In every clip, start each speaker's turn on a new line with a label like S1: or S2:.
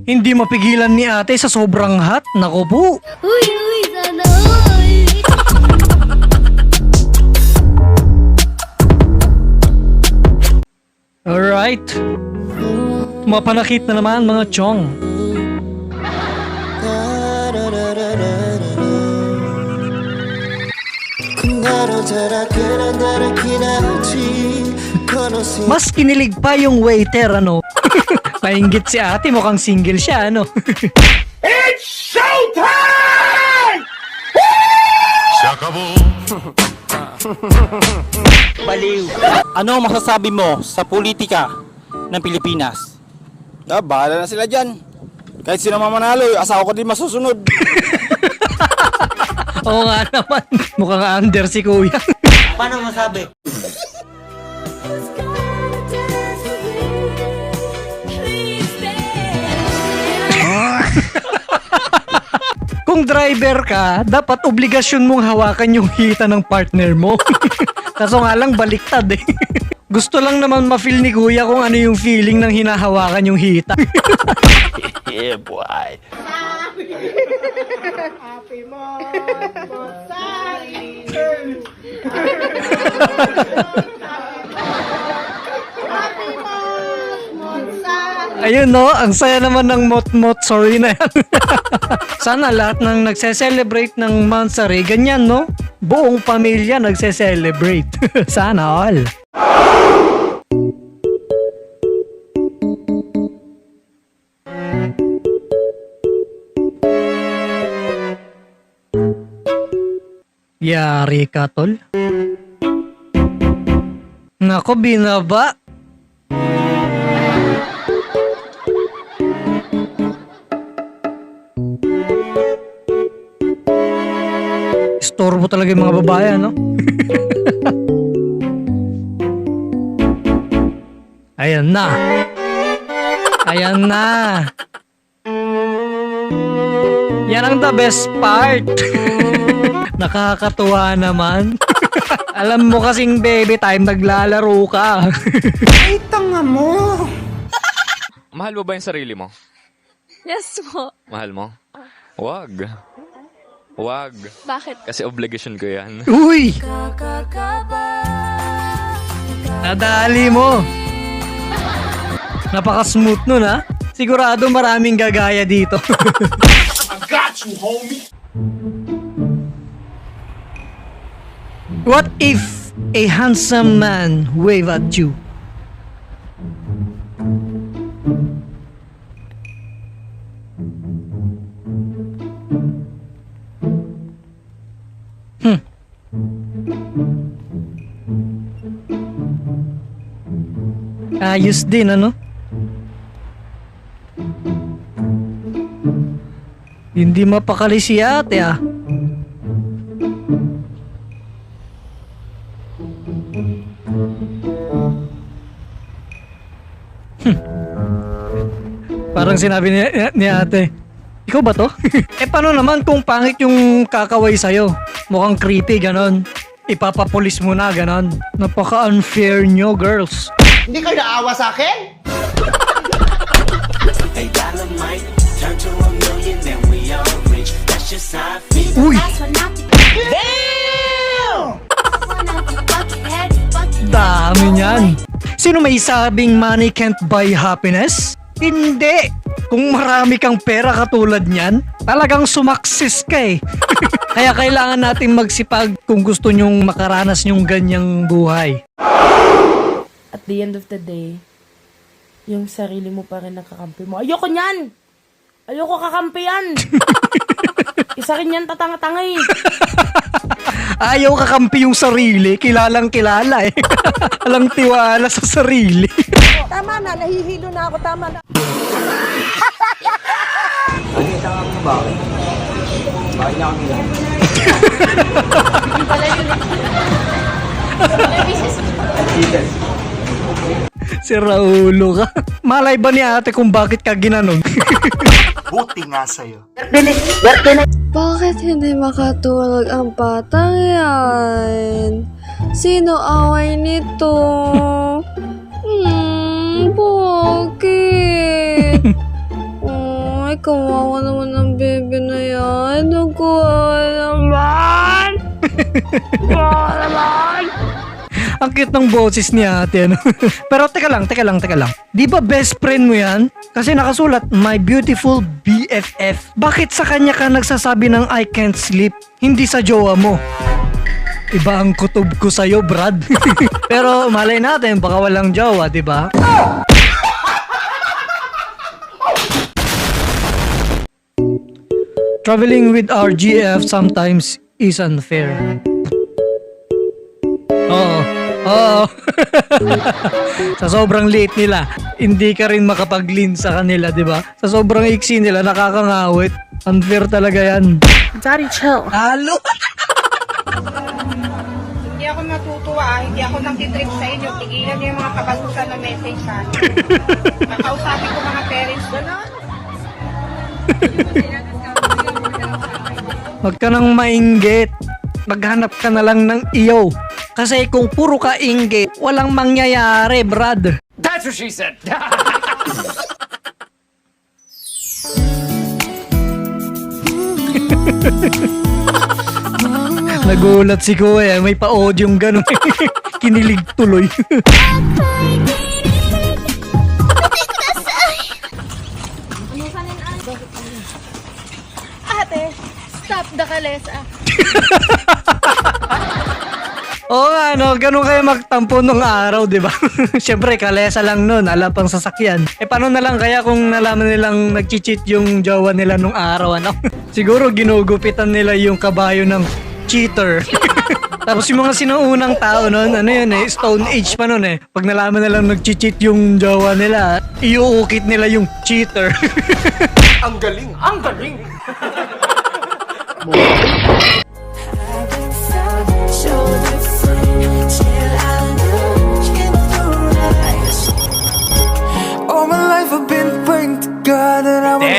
S1: Hindi mapigilan ni ate sa sobrang hot. Nako po.
S2: Uy, sana all.
S1: Alright. Mapanakit na naman mga chong. Mas kinilig pa yung waiter, ano? Painggit si ate, mukhang single siya, ano?
S3: It's showtime!
S4: Baliw. Ano masasabi mo sa politika ng Pilipinas?
S5: Bahala na sila dyan. Kahit sino mamanalo, asawa ko din masusunod.
S1: Oo nga naman. Mukhang under si kuya.
S4: Paano masabi?
S1: Kung driver ka, dapat obligasyon mong hawakan yung hita ng partner mo. Kaso nga lang baliktad eh. Gusto lang naman ma-feel ni kuya kung ano yung feeling ng hinahawakan yung hita.
S5: Yeah, boy.
S1: Ayun no, ang saya naman ng mot-mot sorry na yan. Sana lahat ng nagse-celebrate ng Mansari, ganyan no? Buong pamilya nagse-celebrate. Sana all. Yari ka, tol. Nako, binaba. Istorbo talaga yung mga babae, no? Ayan na. Ayan na. Yan ang the best part. Nakakatuwa naman. Alam mo kasing baby time, naglalaro ka.
S5: Ay, tanga mo.
S6: Mahal mo ba yung sarili mo?
S7: Yes po.
S6: Mahal mo? Wag. Wag.
S7: Bakit?
S6: Kasi obligation ko yan.
S1: Uy! Nadali mo. Napaka-smooth nun ha. Sigurado maraming gagaya dito.
S3: I got you, homie!
S1: What if a handsome man wave at you? Ayos din, ano? Hindi mapakali si ate, ah. Parang sinabi ni ate, ikaw ba to? Paano naman kung pangit yung kakaway sa'yo? Mukhang creepy, ganon. Ipapapulis mo na, ganon. Napaka-unfair nyo, girls.
S3: Hindi kayo naawa sa akin?
S1: Uy! Dami niyan. Sino may sabing money can't buy happiness? Hindi. Kung marami kang pera katulad niyan, talagang sumaksis ka eh. Kaya kailangan natin magsipag kung gusto nyong makaranas nyong ganyang buhay.
S8: At the end of the day, yung sarili mo pa rin nakakampi mo. Ayoko niyan! Ayoko kakampi yan! Isa rin yan tatanga-tanga eh.
S1: Ayaw kakampi yung sarili, kilalang kilala eh. Alang tiwala sa sarili.
S9: Tama na, nahihilo na ako, tama na.
S1: Si Raulo ka. Malay ba ni ate kung bakit ka ginanon?
S3: Buti nga sa'yo.
S7: Bakit hindi makatulog ang batang yan? Sino away nito? Bakit? Ay, kawawa naman ang baby na yan. Nakuha naman. Kawawa naman.
S1: Ang cute ng boses ni ate, ano? Pero teka lang. Di ba best friend mo yan? Kasi nakasulat, my beautiful BFF. Bakit sa kanya ka nagsasabi ng I can't sleep? Hindi sa jowa mo. Iba ang kutob ko sa'yo, Brad. Pero malay natin, baka walang jowa, di ba? Traveling with our GF sometimes is unfair. Oo. Sa sobrang liit nila, hindi ka rin makapag-lean sa kanila, di ba? Sa sobrang iksi nila, nakakangawit. Unfair talaga yan.
S8: Daddy, chill.
S1: Halo!
S9: Hindi ako natutuwa, hindi ako nagtitrip sa inyo. Tigilan niyo yung mga kabagusan na message sa akin. Makausapin ko mga parents. Ganon.
S1: Huwag ka nang mainggit. Maghanap ka na lang ng iyo. Kasi kung puro ka inggit, walang mangyayari, Brad.
S3: That's what she said.
S1: Nagulat si Kuya, may pa-audio yung gano'n. Kinilig tuloy.
S2: Ate, stop the kalesa.
S1: Oo nga, no, ganun kayo magtampo nung araw, di ba? Siyempre, kalesa lang nun, alam pang sasakyan. Paano na lang kaya kung nalaman nilang nag-cheat yung jowa nila nung araw, ano? Siguro ginugupitan nila yung kabayo ng cheater. Tapos yung mga sinuunang tao nun, ano yun Stone Age pa nun Pag nalaman nilang nag-cheat yung jowa nila, iuukit nila yung cheater.
S3: Ang galing! Ang galing!
S10: All my life I've been praying to God that I would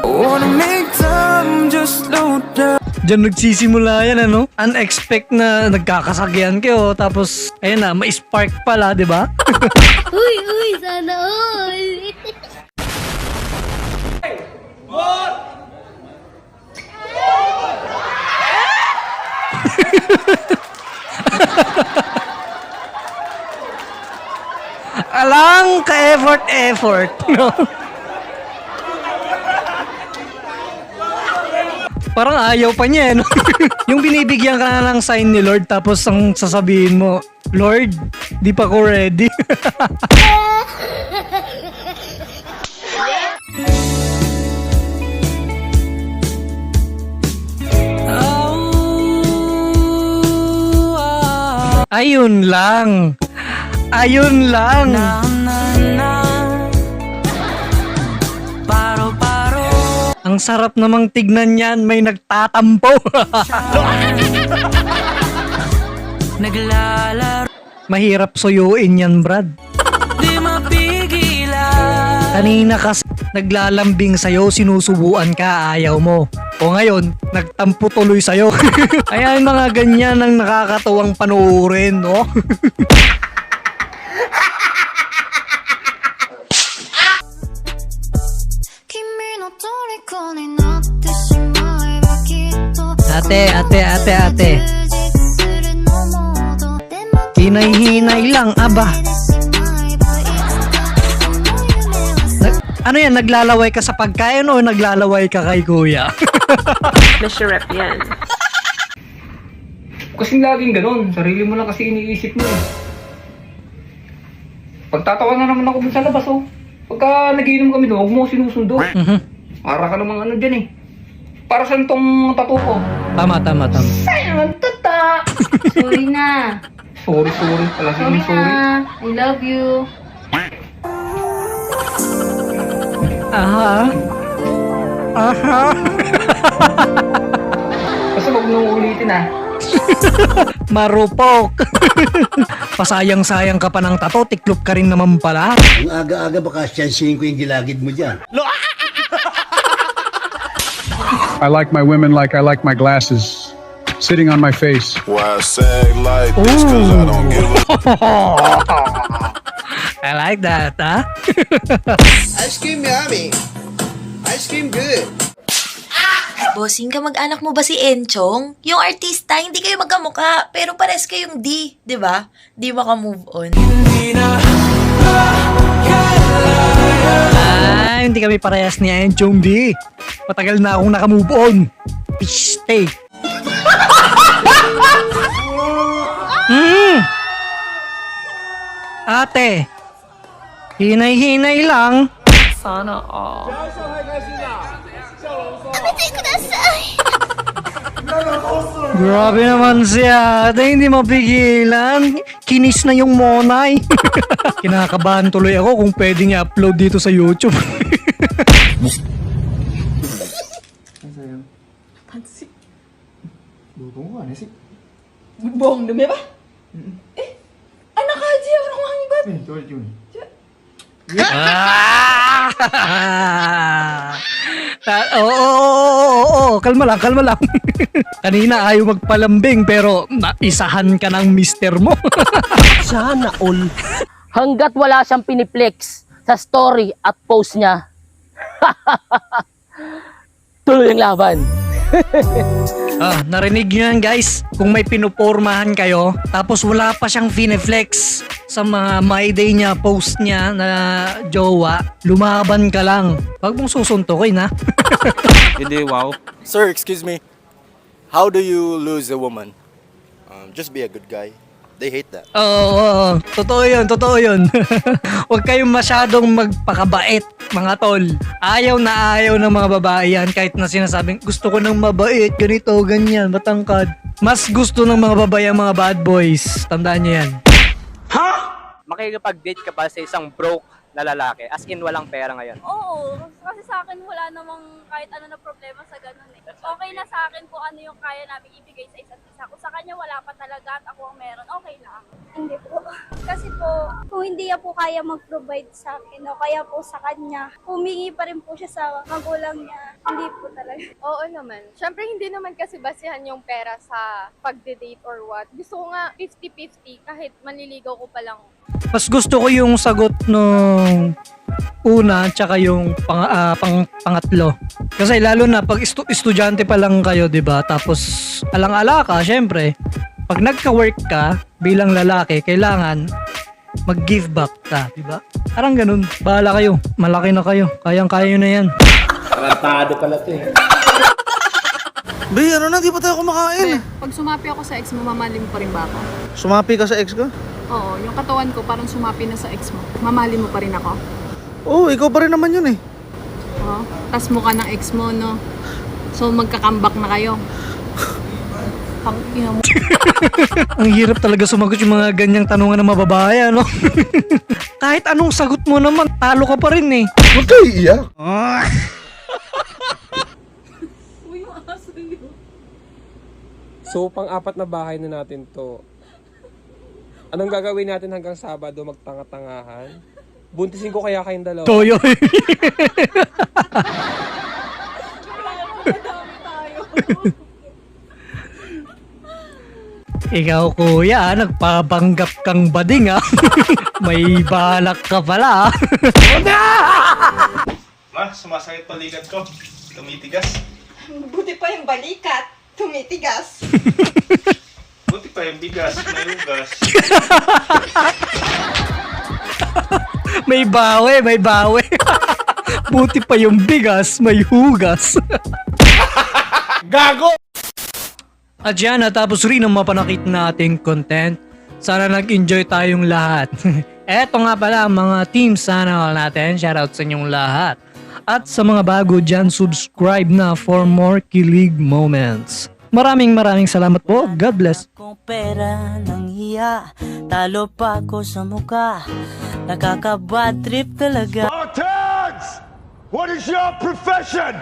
S10: wanna make time just slow down.
S1: Diyan nagsisimula yan, ano? Unexpect na nagkakasakyan kayo, tapos, ayun na, may spark pala, di ba?
S2: Uy, sana all.
S1: Alang ka-effort, no? Parang ayaw pa niya, no? Yung binibigyan ka na ng sign ni Lord, tapos ang sasabihin mo, Lord, di pa ko ready. Ayun lang. Ayun lang. Ang sarap namang tignan yan, may nagtatampo. Mahirap suyuin yan, Brad. Kanina kasi naglalambing sa'yo, sinusubuan ka, ayaw mo. O ngayon, nagtampo tuloy sa'yo. Kaya yung mga ganyan ang nakakatawang panuorin, no? Ate. Hinay-hinay lang, aba. Ano yan, naglalaway ka sa pagkain o naglalaway ka kay kuya?
S8: Mr. Rep yan.
S11: Kasing laging ganun, sarili mo lang kasi iniisip mo. Pagtatawa na naman ako dun sa labas, oh. Pagka nagiinom kami doon, huwag mo sinusundo. Para ka namang ano dyan Para saan tong tattoo ko?
S1: Tama.
S2: Sayang, tata. Sorry na.
S11: Sorry. Palagi sorry.
S2: I love you.
S1: Aha.
S11: Basta wag nang ulitin
S1: Marupok. Pasayang-sayang ka pa ng tato, tiklop ka rin naman pala.
S12: Ang aga-aga baka siyansihin ko yung gilagid mo dyan.
S13: I like my women like I like my glasses sitting on my face.
S14: Why I sag like this 'cause I don't give a
S1: I like that, ha?
S10: Ice cream yummy. Ice cream good.
S14: Bossing, kamag-anak mo ba si Enchong? Yung artista, hindi kayo magkamukha, pero pares kayong di ba? Di maka-move on.
S1: Hindi kami parehas ni Enchong D. Matagal na akong naka-move on. Stay. Ate, hinay-hinay lang.
S7: Sana all.
S1: Grabe naman si ate, hindi mapigilan. Kinis na yung monay. Kinakabahan tuloy ako kung pwedeng i-upload dito sa YouTube.
S8: Bong, dumi ba? Anak ka, Gia, orang manggut.
S1: Oo, kalma lang. Kanina ayaw magpalambing pero naisahan ka ng mister mo.
S15: Sana all. Hanggat wala siyang piniplex sa story at post niya. Tuloy ang laban.
S1: Narinig nyo yan guys. Kung may pinupormahan kayo, tapos wala pa siyang fineflex sa mga my day niya, post niya na jowa, lumaban ka lang. Huwag mong susuntukin ha.
S5: Hindi, wow. Sir, excuse me. How do you lose a woman? Just be a good guy. They hate that.
S1: Oo. Totoo yun. Huwag kayong masyadong magpakabait, mga tol. Ayaw ng mga babae yan kahit na sinasabing gusto ko ng mabait, ganito, ganyan, matangkad. Mas gusto ng mga babae ang mga bad boys. Tandaan niyo yan.
S15: Makikipag-date ka ba sa isang broke na lalaki? As in, walang pera ngayon.
S2: Oo, kasi sa akin wala namang kahit ano na problema sa ganun eh. Okay na sa akin kung ano yung kaya namin ibigay sa isa't isa. Kung sa kanya wala pa talaga at ako ang meron, okay lang.
S16: Hindi po. Kasi po, kung hindi niya po kaya mag-provide sa akin o kaya po sa kanya, humingi pa rin po siya sa magulang niya. Hindi po talaga.
S2: Oo naman. Siyempre hindi naman kasi basihan yung pera sa pagde-date or what. Gusto ko nga 50-50 kahit manliligaw ko pa lang.
S1: Mas gusto ko yung sagot nung una tsaka yung pangatlo. Kasi lalo na pag estudyante pa lang kayo, 'di ba? Tapos alang-ala ka, syempre. Pag nagka-work ka bilang lalaki, kailangan mag-give back ka, 'di ba? Parang ganun. Bahala kayo. Malaki na kayo. Kayang-kaya nyo na 'yan.
S5: Tarantado pala 'to eh.
S3: Be, ano na? Di pa tayo kumakain.
S2: Pag sumapi ako sa ex mo, mamahalin mo pa rin ba ako?
S3: Sumapi ka sa ex ko?
S2: Oo, yung katawan ko parang sumapi na sa ex mo. Mamahalin mo pa rin ako?
S3: Oo, ikaw pa rin naman yun eh.
S2: Oo. Tas mukha ng ex mo, no? So magka-comeback na kayo. Pangina mo.
S1: Ang hirap talaga sumagot yung mga ganyang tanungan ng mga babae, ano? Kahit anong sagot mo naman, talo ka pa rin eh.
S3: Huwag kayo iiyak.
S17: So, pang-apat na bahay na natin to. Anong gagawin natin hanggang Sabado? Magtanga-tangahan? Buntisin ko kaya kayong dalawa?
S1: Toyo. Ikaw kuya, nagpapanggap kang bading ha. May balak ka pala.
S18: Ma, sumasakit balikat ko. Tumitigas.
S9: Buti pa yung balikat. Tumitigas.
S18: Buti pa yung bigas. May ugas.
S1: May bawi. Buti pa yung bigas, may hugas.
S3: Gago!
S1: At yan, natapos rin ang mapanakit nating content. Sana nag-enjoy tayong lahat. Eto nga pala ang mga team sana natin. Shoutout sa inyong lahat. At sa mga bago dyan, subscribe na for more kilig moments. Maraming salamat po. God bless.
S19: Kung pera ng hiya, talo pa ako sa muka. Nakaka-bad trip talaga.
S20: Tags! What is your profession?